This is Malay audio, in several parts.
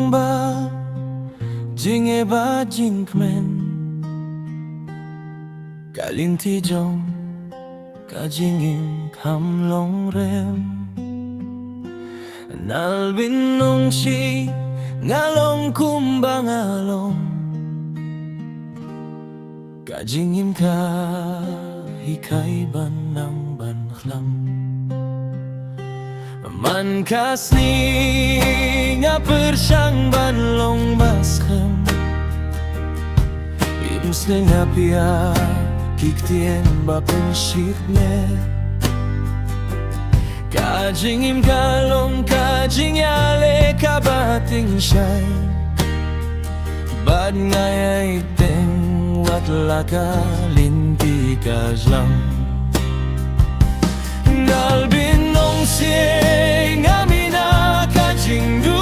ba jing e ba jing kmen kalin ti jong ka jing im kam long rem nal bin nong shi ngalong kumba ngalong ka jing im ka hikay ban ng banhlam man kasni nga persyang banlong baskem ims nga pia kiktien ba penshitne kajing im kalong kajing yale kabating shay bad ngay teng wat laka linti kajlang nalbin nong siye ngamina kajing du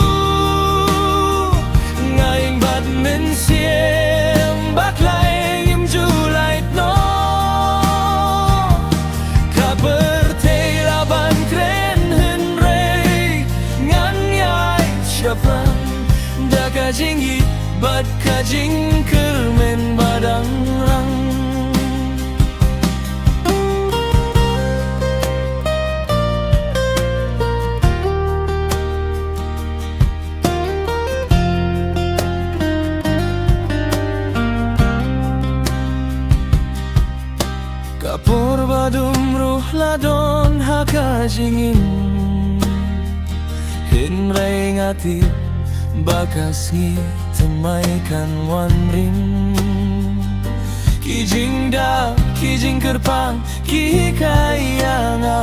ngaying bad men siye baklay im julay no kabertay laban kren henrey nganyay syafran da kajing it bad kajing kermen badang rang kapur badum ruh ladon hakajingin hinray ngati bakas ngi temaikan wanrim kijing da kijing kerpang kihikaya nga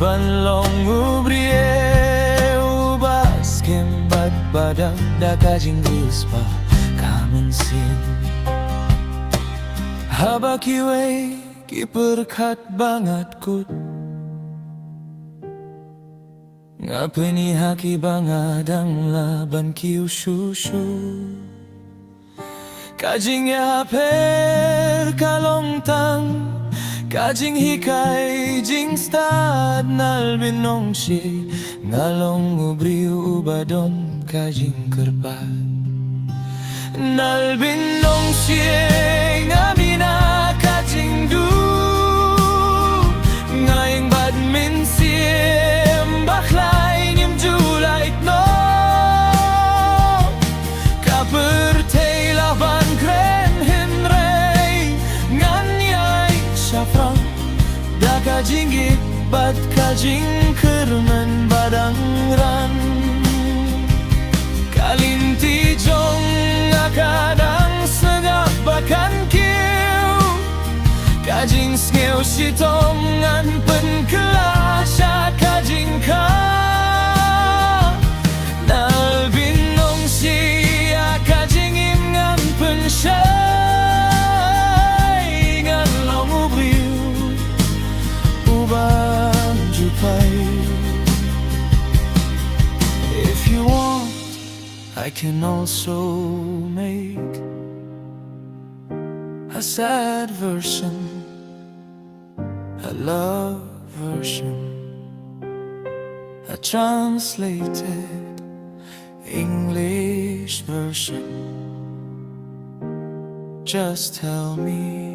banlong ubrie ubas kembat badak da kajing diuspa kamen sin habakiwe kiperkat banget kut ngapeni haki bangadang laban kiu shushu kajing ya per kalong tang kajing hikay jing stad nalbin nong shi ngalong ubriu ubadon kajing kerpat nalbin nong shi ngamina kajing du ngaying bad min siem baklay nim julay no kapertay laban kren henrey nganyay syafran da kajing it bad kajing kermen badang ran kalinti jong akadang segap bakan kiu kajing sngeu sitom ngan pen kelasya kajing ka nalbin nong siya kajing im ngan pen shay ngan long ubriu ubang jupay if you want I can also make a sad version, a love version, a translated English version. Just tell me